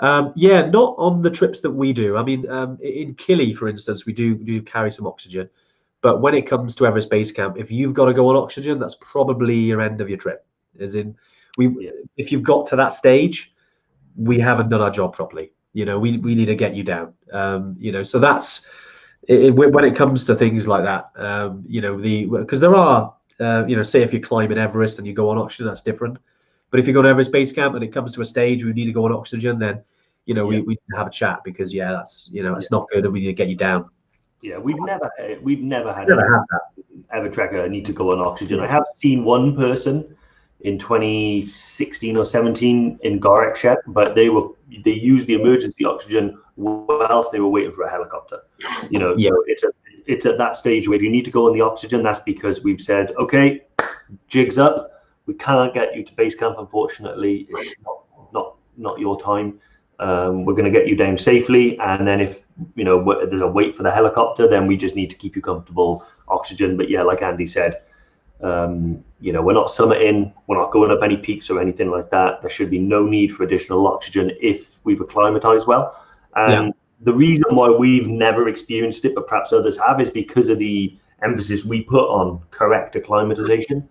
Yeah, not on the trips that we do. I mean, in Kili, for instance, we do carry some oxygen. But when it comes to Everest Base Camp, if you've got to go on oxygen, that's probably your end of your trip. As in, if you've got to that stage, we haven't done our job properly. We need to get you down. So that's when it comes to things like that. Because there are, say if you're climbing Everest and you go on oxygen, that's different. But if you go to Everest Base Camp and it comes to a stage where you need to go on oxygen, then we have a chat because that's it's not good and we need to get you down. Yeah, we've never had an EverTrekker need to go on oxygen. I have seen one person in 2016 or 17 in Gorekshep, but they used the emergency oxygen whilst they were waiting for a helicopter. So it's at that stage where if you need to go on the oxygen, that's because we've said, okay, jig's up. We can't get you to base camp, unfortunately. It's not your time. We're going to get you down safely, and then if there's a wait for the helicopter, then we just need to keep you comfortable, oxygen. But yeah, like Andy said, we're not summiting, we're not going up any peaks or anything like that. There should be no need for additional oxygen if we've acclimatized well. And the reason why we've never experienced it, but perhaps others have, is because of the emphasis we put on correct acclimatization.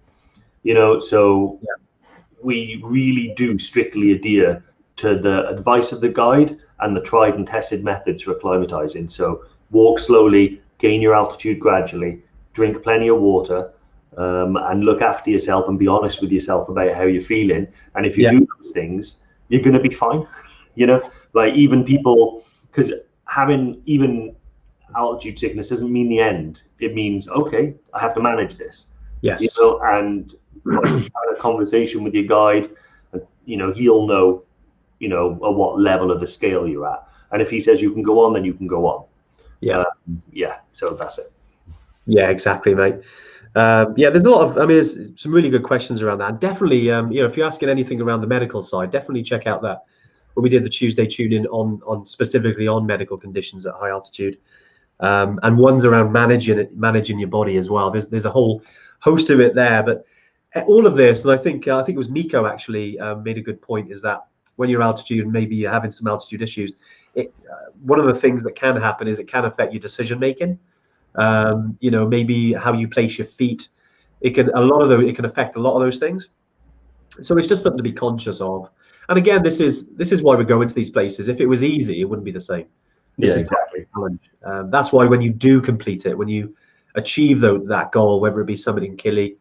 We really do strictly adhere to the advice of the guide and the tried and tested methods for acclimatizing. So walk slowly, gain your altitude gradually, drink plenty of water, and look after yourself and be honest with yourself about how you're feeling. And if you do those things, you're going to be fine. Like even people, because having even altitude sickness doesn't mean the end. It means, okay, I have to manage this. Yes. And having a conversation with your guide, he'll know at what level of the scale you're at. And if he says you can go on, then you can go on. So that's it. Yeah, exactly, mate. There's a lot of, there's some really good questions around that. And definitely, if you're asking anything around the medical side, definitely check out that when we did the Tuesday tune-in on specifically on medical conditions at high altitude, and ones around managing your body as well. There's a whole host of it there, but all of this, and I think it was Miko actually made a good point, is that when you're altitude, maybe you're having some altitude issues, one of the things that can happen is it can affect your decision making. Maybe how you place your feet. It can affect a lot of those things. So it's just something to be conscious of. And again, this is why we go into these places. If it was easy, it wouldn't be the same. This is exactly a challenge. That's why when you do complete it, when you achieve that goal, whether it be summiting Kili,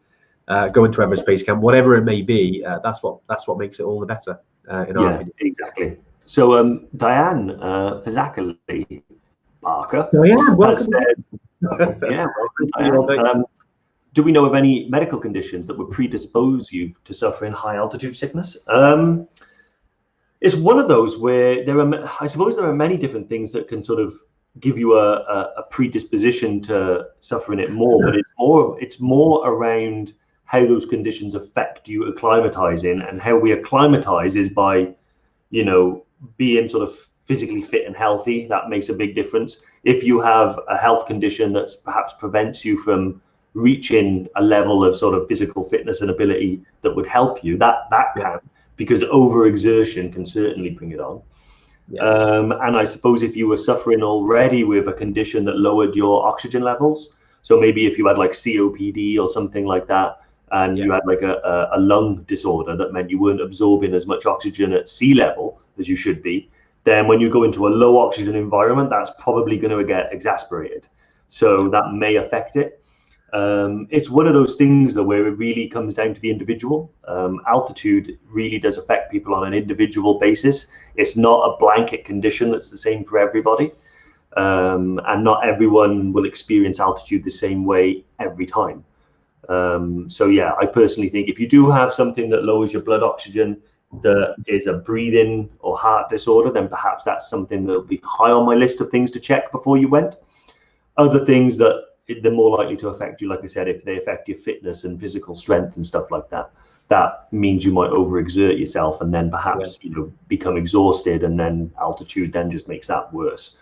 go into Everest Base Camp, whatever it may be, that's what makes it all the better. In our opinion. Exactly. So Diane Fazakali Parker Diane, has welcome. said, yeah, welcome, Diane. Do we know of any medical conditions that would predispose you to suffering high altitude sickness? It's one of those where I suppose there are many different things that can sort of give you a predisposition to suffering it more, but it's more around how those conditions affect you acclimatizing, and how we acclimatize is by, you know, being sort of physically fit and healthy. That makes a big difference. If you have a health condition that perhaps prevents you from reaching a level of sort of physical fitness and ability that would help you, that can, because overexertion can certainly bring it on. Yes. And I suppose if you were suffering already with a condition that lowered your oxygen levels, so maybe if you had like COPD or something like that, and you had like a lung disorder that meant you weren't absorbing as much oxygen at sea level as you should be, then when you go into a low oxygen environment, that's probably going to get exacerbated. So that may affect it. It's one of those things though where it really comes down to the individual. Altitude really does affect people on an individual basis. It's not a blanket condition that's the same for everybody. And not everyone will experience altitude the same way every time. So yeah, I personally think if you do have something that lowers your blood oxygen, that is a breathing or heart disorder, then perhaps that's something that will be high on my list of things to check before you went. Other things that they're more likely to affect you, like I said, if they affect your fitness and physical strength and stuff like that, that means you might overexert yourself and then perhaps you know, become exhausted, and then altitude then just makes that worse.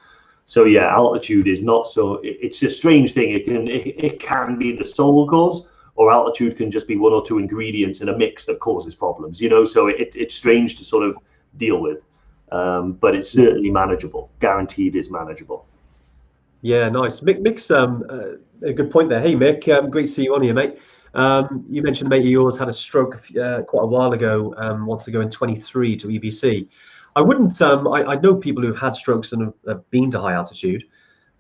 So yeah, altitude is not so, it's a strange thing. It can be the sole cause, or altitude can just be one or two ingredients in a mix that causes problems, you know. So it's strange to sort of deal with, but it's certainly manageable. Guaranteed it's manageable. Yeah, nice. Mick's a good point there. Hey, Mick, great to see you on here, mate. You mentioned a mate of yours had a stroke quite a while ago, wants to go in 23 to EBC. I wouldn't, I know people who've had strokes and have been to high altitude.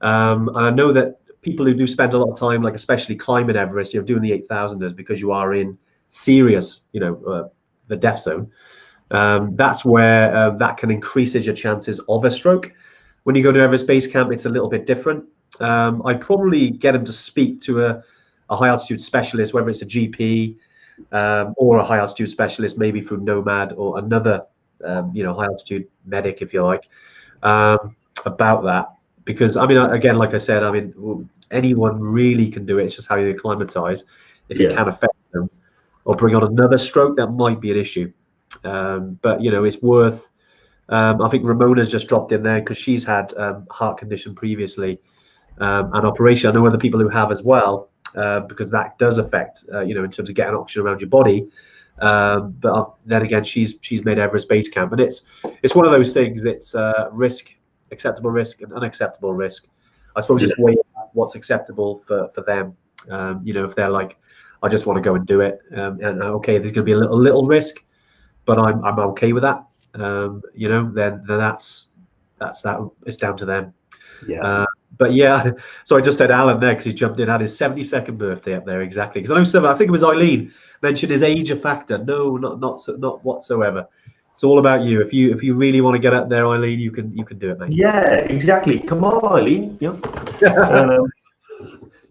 And I know that people who do spend a lot of time, like especially climbing Everest, you know, doing the 8,000ers, because you are in serious, you know, the death zone. That's where that can increase your chances of a stroke. When you go to Everest Base Camp, it's a little bit different. I'd probably get them to speak to a high altitude specialist, whether it's a GP or a high altitude specialist, maybe through Nomad or another, you know, high altitude medic, if you like, about that. Because I mean, again, like I said, I mean, anyone really can do it. It's just how you acclimatize. If it can affect them or bring on another stroke, that might be an issue. But you know, it's worth. I think Ramona's just dropped in there because she's had heart condition previously, and operation. I know other people who have as well, because that does affect, you know, in terms of getting oxygen around your body. But then again, she's made Everest Base Camp, and it's one of those things. It's risk, acceptable risk, and unacceptable risk. I suppose it's way what's acceptable for them. You know, if they're like, I just want to go and do it, and okay, there's going to be a little risk, but I'm okay with that. You know, then that's that. It's down to them. Yeah. But yeah, so I just said Alan there because he jumped in, had his 72nd birthday up there exactly. Because I think it was Eileen mentioned his age a factor. No, not whatsoever. It's all about you. If you really want to get up there, Eileen, you can do it, mate. Yeah, exactly. Come on, Eileen. Yeah.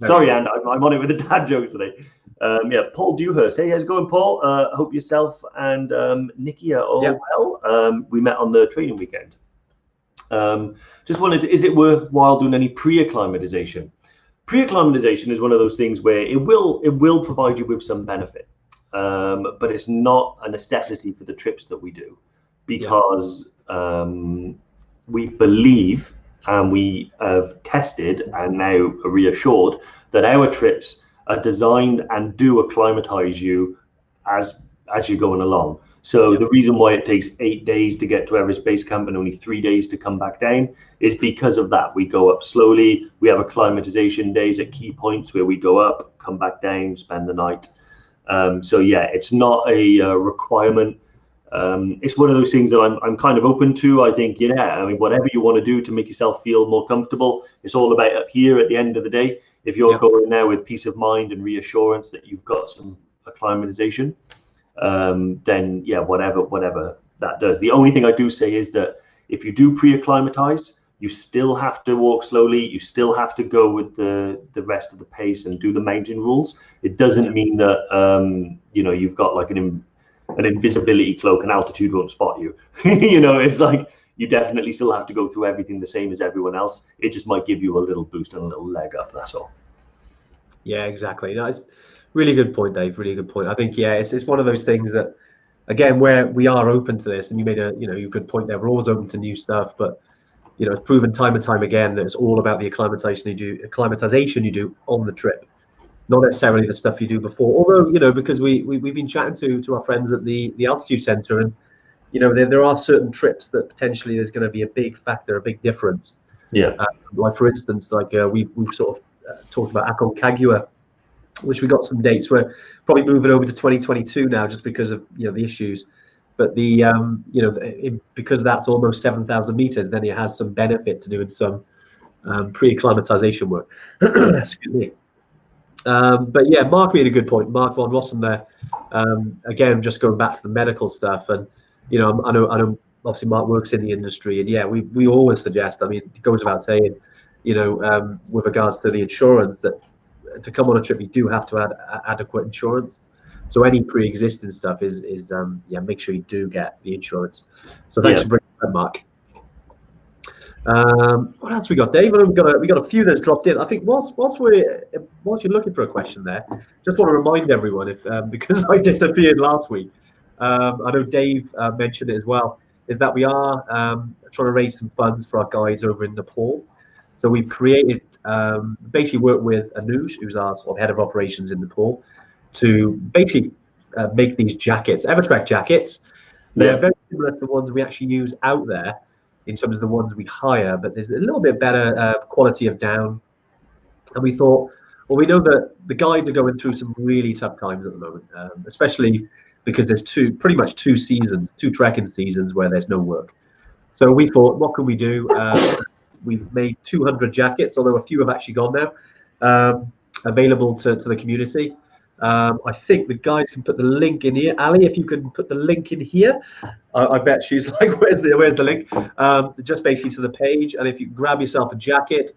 Sorry, and I'm on it with the dad jokes today. Yeah, Paul Dewhurst. Hey, how's it going, Paul? Hope yourself and Nikki are all well. We met on the training weekend. Just wondered, is it worthwhile doing any pre-acclimatization? Pre-acclimatization is one of those things where it will provide you with some benefit, but it's not a necessity for the trips that we do, because we believe and we have tested and now are reassured that our trips are designed and do acclimatize you as you're going along. So the reason why it takes 8 days to get to Everest Base Camp and only 3 days to come back down is because of that. We go up slowly. We have acclimatization days at key points where we go up, come back down, spend the night. So yeah, it's not a requirement. It's one of those things that I'm kind of open to. I think, I mean, whatever you want to do to make yourself feel more comfortable, it's all about up here at the end of the day. If you're going there with peace of mind and reassurance that you've got some acclimatization, then yeah, whatever that does. The only thing I do say is that if you do pre-acclimatize, you still have to walk slowly. You still have to go with the rest of the pace and do the mountain rules. It doesn't mean that you know, you've got like an invisibility cloak and altitude won't spot you. You know, it's like you definitely still have to go through everything the same as everyone else. It just might give you a little boost and a little leg up. That's all. Yeah, exactly. No, it's really good point, Dave. Really good point. I think, yeah, it's one of those things that, again, where we are open to this, and you made a, you know, you good point there. We're always open to new stuff, but you know, it's proven time and time again that it's all about the acclimatization you do on the trip, not necessarily the stuff you do before. Although, you know, because we've been chatting to our friends at the altitude center, and you know, there are certain trips that potentially there's going to be a big factor, a big difference. Yeah. Like for instance, like we've sort of talked about Aconcagua, which we got some dates. We're probably moving over to 2022 now, just because of, you know, the issues. But the you know, because that's almost 7,000 meters, then it has some benefit to doing some pre-acclimatization work. Excuse me. But yeah, Mark made a good point. Mark von Rossum there. Again, just going back to the medical stuff, and you know, I know. Obviously, Mark works in the industry, and yeah, we always suggest. I mean, it goes without saying, you know, with regards to the insurance, that to come on a trip, you do have to add adequate insurance. So any pre-existing stuff is yeah, make sure you do get the insurance. So thanks for bringing that, Mark. What else we got, Dave? We got a few that's dropped in. I think whilst you're looking for a question there, just want to remind everyone, if because I disappeared last week, I know Dave mentioned it as well, is that we are trying to raise some funds for our guides over in Nepal. So we've created, basically worked with Anuj, who's our sort of head of operations in Nepal, to basically make these jackets, EverTrek jackets. They're very similar to the ones we actually use out there in terms of the ones we hire, but there's a little bit better quality of down. And we thought, well, we know that the guides are going through some really tough times at the moment, especially because there's pretty much two trekking seasons where there's no work. So we thought, what can we do? We've made 200 jackets, although a few have actually gone now, available to the community. I think the guys can put the link in here. Ali, if you can put the link in here, I bet she's like, where's the link? Just basically to the page. And if you grab yourself a jacket,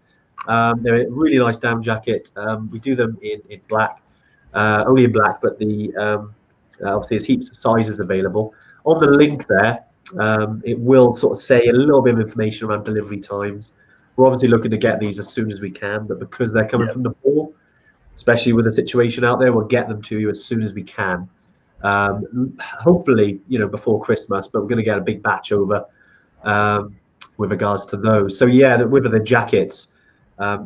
they're a really nice down jacket. We do them in black, only in black, but obviously there's heaps of sizes available. On the link there, it will sort of say a little bit of information around delivery times. We're obviously looking to get these as soon as we can, but because they're coming from Nepal, especially with the situation out there, we'll get them to you as soon as we can. Hopefully, you know, before Christmas, but we're going to get a big batch over with regards to those. So yeah, with the jackets,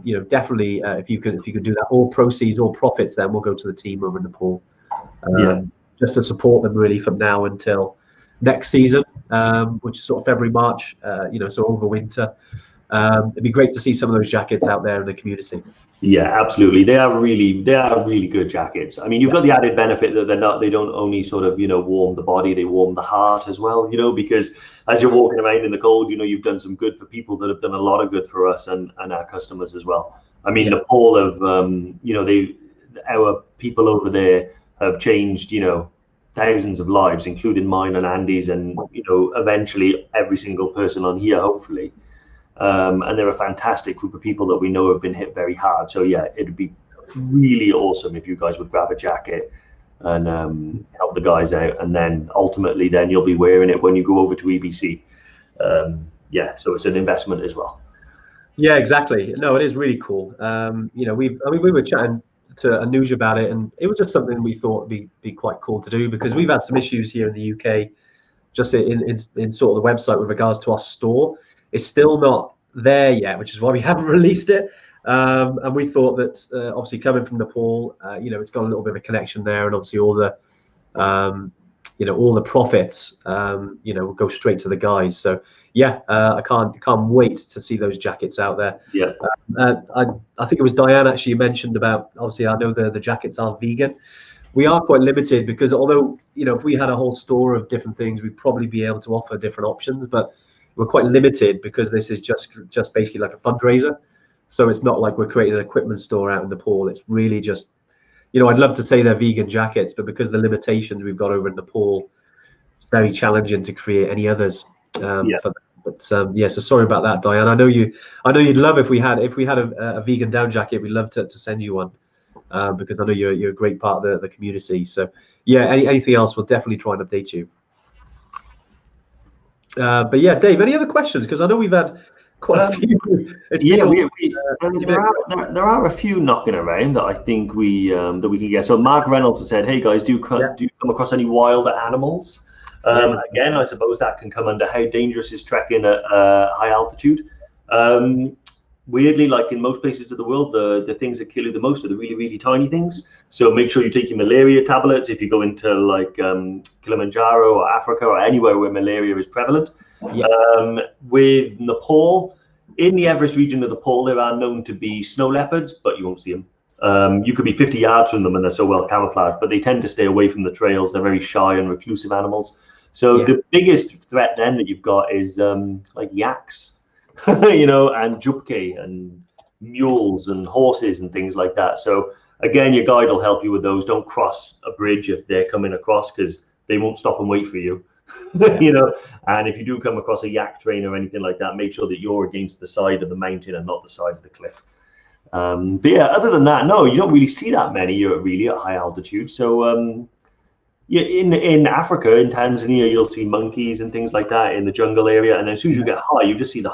you know, definitely if you could do that, all proceeds, all profits, then will go to the team over in Nepal, just to support them really from now until next season, which is sort of February, March. You know, so over winter. It'd be great to see some of those jackets out there in the community. Yeah, absolutely. They are really good jackets. I mean, you've got the added benefit that they don't only sort of, you know, warm the body, they warm the heart as well, you know, because as you're walking around in the cold, you know, you've done some good for people that have done a lot of good for us and our customers as well. I mean, Nepal have, you know, our people over there have changed, you know, thousands of lives, including mine and Andy's, and, you know, eventually every single person on here, hopefully. And they're a fantastic group of people that we know have been hit very hard. So yeah, it'd be really awesome if you guys would grab a jacket and help the guys out, and then ultimately then you'll be wearing it when you go over to EBC. Yeah, so it's an investment as well. Yeah, exactly. No, it is really cool. You know, we were chatting to Anuj about it, and it was just something we thought would be quite cool to do, because we've had some issues here in the UK, just in sort of the website with regards to our store. It's still not there yet, which is why we haven't released it. And we thought that obviously coming from Nepal, you know, it's got a little bit of a connection there, and obviously all the, you know, all the profits, you know, go straight to the guys. So yeah, I can't wait to see those jackets out there. Yeah. I think it was Diane actually mentioned about, obviously I know the jackets are vegan. We are quite limited because although, you know, if we had a whole store of different things, we'd probably be able to offer different options, but we're quite limited because this is just basically like a fundraiser. So it's not like we're creating an equipment store out in Nepal. It's really just, you know, I'd love to say they're vegan jackets, but because of the limitations we've got over in Nepal, very challenging to create any others Yeah. for them. But yeah, so sorry about that, Diane. I know you'd love if we had a vegan down jacket. We'd love to send you one because I know you're a great part of the community. So yeah, anything else, we'll definitely try and update you. But yeah, Dave, any other questions? Because I know we've had quite a few. There are a few knocking around that I think we can get. So Mark Reynolds has said, "Hey guys, do you come across any wild animals?" Again, I suppose that can come under how dangerous is trekking at high altitude. Weirdly, like in most places of the world, the things that kill you the most are the really, really tiny things. So make sure you take your malaria tablets if you go into like Kilimanjaro or Africa or anywhere where malaria is prevalent. Yeah. With Nepal, in the Everest region of Nepal, there are known to be snow leopards, but you won't see them. You could be 50 yards from them and they're so well camouflaged, but they tend to stay away from the trails. They're very shy and reclusive animals. So the biggest threat then that you've got is like yaks. You know, and jupke and mules and horses and things like that. So again, your guide will help you with those. Don't cross a bridge if they're coming across, because they won't stop and wait for you. You know, and if you do come across a yak train or anything like that, make sure that you're against the side of the mountain and not the side of the cliff. But yeah, other than that, no, you don't really see that many really at high altitude. So yeah, in Africa, in Tanzania, you'll see monkeys and things like that in the jungle area. And then as soon as you get high, you just see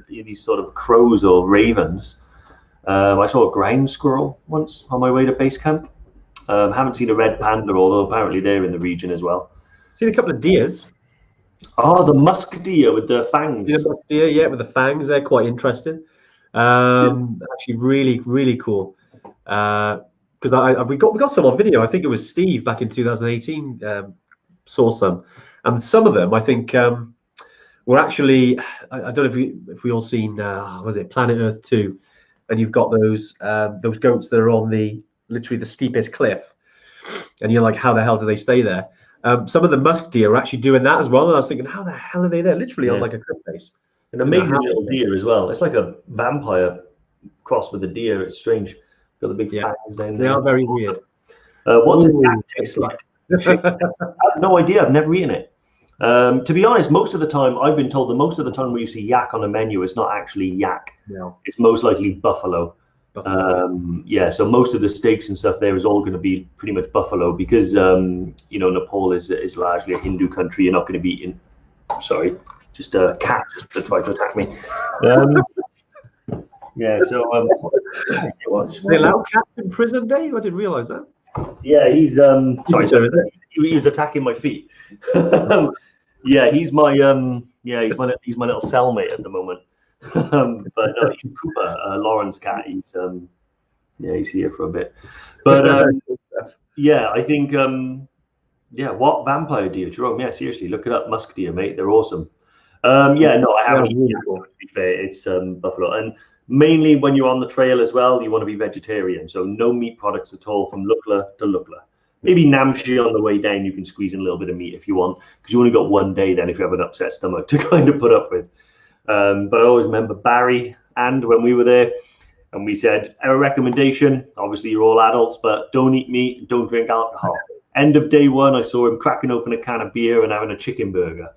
these sort of crows or ravens. I saw a ground squirrel once on my way to base camp. Haven't seen a red panda, although apparently they're in the region as well. Seen a couple of deers. Oh, the musk deer with the fangs. Yeah, musk deer, yeah, with the fangs. They're quite interesting. Actually, really, really cool. Because we got some on video. I think it was Steve back in 2018 saw some, and some of them I think were actually I don't know if we all seen was it Planet Earth 2, and you've got those goats that are on literally the steepest cliff, and you're like, how the hell do they stay there? Some of the musk deer are actually doing that as well, and I was thinking, how the hell are they there? Literally on like a cliff face. An amazing little deer as well. It's like a vampire crossed with a deer. It's strange. Got the big fangs down there. They are very weird. What does yak taste like? I have no idea. I've never eaten it. To be honest, most of the time, I've been told that most of the time when you see yak on a menu, it's not actually yak. No. It's most likely buffalo. Yeah, so most of the steaks and stuff there is all going to be pretty much buffalo, because you know, Nepal is largely a Hindu country. You're not going to be eating. Sorry, just a cat just to try to attack me. Yeah, so they allow cats in prison, Dave? I didn't realise that. Yeah, he's sorry, he was attacking my feet. Yeah, he's my he's my little cellmate at the moment. But no, he's Cooper, Lauren's cat. He's he's here for a bit. But yeah, I think what vampire deer, Jerome? Yeah, seriously, look it up, musk deer, mate. They're awesome. Yeah, no, I haven't eaten yak, to be fair. It's buffalo, and mainly when you're on the trail as well, you want to be vegetarian. So no meat products at all from Lukla to Lukla. Maybe Namche on the way down, you can squeeze in a little bit of meat if you want, because you only got one day then if you have an upset stomach to kind of put up with. But I always remember Barry, and when we were there, and we said, our recommendation, obviously you're all adults, but don't eat meat, don't drink alcohol. End of day one, I saw him cracking open a can of beer and having a chicken burger.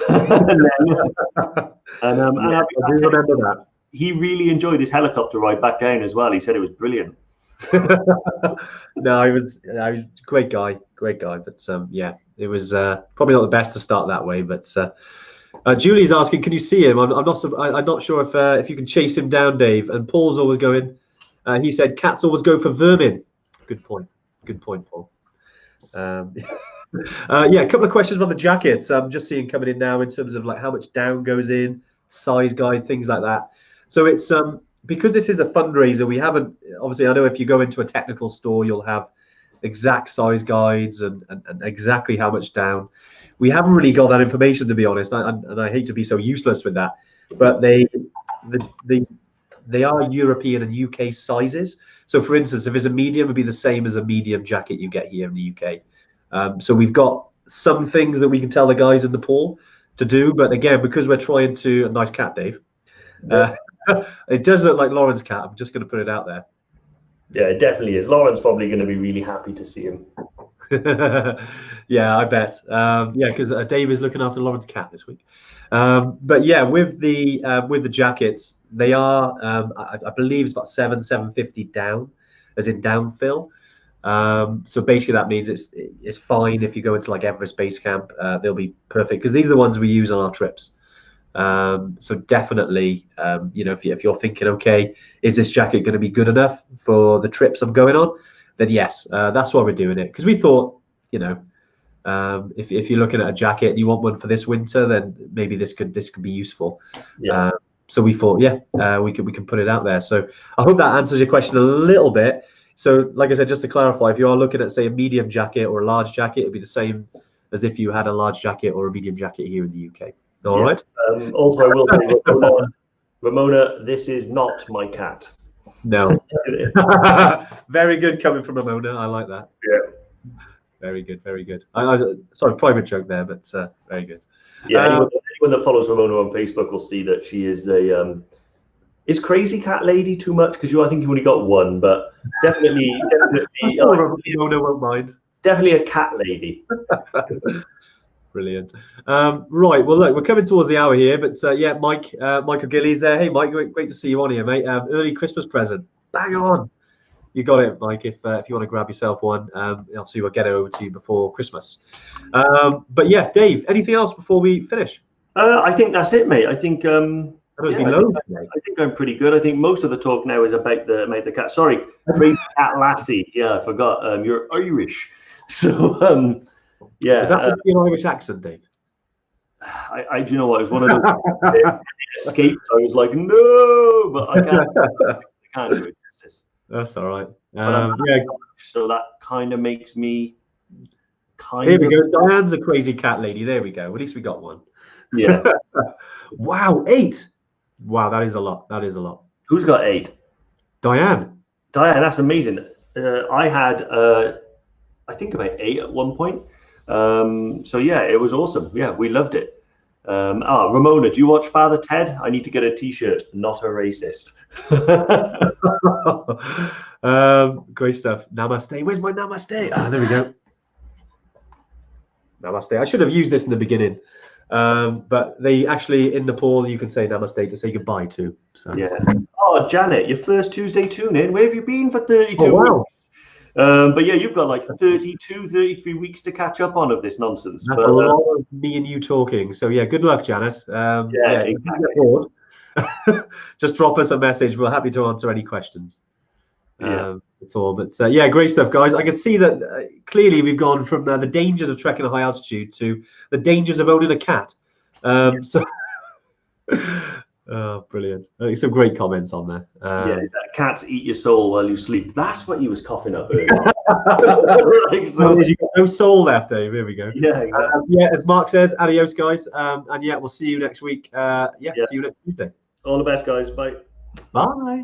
And I remember that. He really enjoyed his helicopter ride back down as well. He said it was brilliant. No, he was a great guy. But yeah, it was probably not the best to start that way. But Julie's asking, can you see him? I'm not sure if you can chase him down, Dave. And Paul's always going. He said cats always go for vermin. Good point, Paul. Yeah, a couple of questions on the jackets. I'm just seeing coming in now in terms of like how much down goes in, size guide, things like that. So it's because this is a fundraiser, we haven't, obviously, I know if you go into a technical store, you'll have exact size guides and exactly how much down. We haven't really got that information, to be honest, and I hate to be so useless with that, but they are European and UK sizes. So for instance, if it's a medium, it'd be the same as a medium jacket you get here in the UK. So we've got some things that we can tell the guys in Nepal to do, but again, because we're trying to, a nice cat, Dave. It does look like Lauren's cat. I'm just going to put it out there. Yeah, it definitely is. Lauren's probably going to be really happy to see him. Yeah, I bet. Yeah, because Dave is looking after Lauren's cat this week. But yeah, with the jackets, they are I believe it's about 750 down, as in downfill. So basically that means it's fine if you go into like Everest Base Camp. They'll be perfect because these are the ones we use on our trips. So definitely, if you're thinking, okay, is this jacket going to be good enough for the trips I'm going on? Then yes, that's why we're doing it. Because we thought, if you're looking at a jacket and you want one for this winter, then maybe this could be useful. Yeah. So we thought, we can put it out there. So I hope that answers your question a little bit. So like I said, just to clarify, if you are looking at, say, a medium jacket or a large jacket, it'd be the same as if you had a large jacket or a medium jacket here in the UK. All right. Also, I will say, Ramona, this is not my cat. No. Very good coming from Ramona. I like that. Yeah. Very good. Very good. Sorry, private joke there, but very good. Yeah. Anyone that follows Ramona on Facebook will see that she is is crazy cat lady too much? Because I think you've only got one, but definitely. Ramona won't mind. Definitely a cat lady. Brilliant. Right. Well, look, we're coming towards the hour here, but yeah, Michael Gillies there. Hey, Mike, great to see you on here, mate. Early Christmas present. Bang on. You got it, Mike. If you want to grab yourself one, obviously we'll get it over to you before Christmas. But yeah, Dave, anything else before we finish? I think that's it, mate. I think I think I'm pretty good. I think most of the talk now is about the cat. Sorry, Crazy Cat Lassie. Yeah, I forgot. You're Irish, so yeah. Is that an Irish accent, Dave? I do you know what? It was one of those escaped. I was like, no, but I can't do it justice. That's all right. Yeah. So that kind of makes me Here we go. Diane's a crazy cat lady. There we go. At least we got one. Yeah. Wow, 8. Wow, that is a lot. That is a lot. Who's got 8? Diane, that's amazing. I had I think about 8 at one point. So yeah, it was awesome. Yeah, we loved it. Ramona, do you watch Father Ted? I need to get a t-shirt, not a racist. Great stuff. Namaste. Where's my namaste? There we go. Namaste. I should have used this in the beginning. But they actually, in Nepal, you can say namaste to say goodbye to. So. Yeah. Oh, Janet, your first Tuesday tune-in. Where have you been for 32 weeks? But yeah, you've got like 33 weeks to catch up on of this nonsense. That's a lot of me and you talking. So yeah, good luck, Janet. Exactly. Just drop us a message. We're happy to answer any questions. Yeah. That's all. But yeah, great stuff, guys. I can see that clearly we've gone from the dangers of trekking at high altitude to the dangers of owning a cat. So, oh, brilliant. Some great comments on there. Cats eat your soul while you sleep. That's what he was coughing up earlier. You've got no soul left, Dave. Here we go. Yeah, exactly. Yeah, as Mark says, adios, guys. And yeah, we'll see you next week. See you next Tuesday. All the best, guys. Bye. Bye.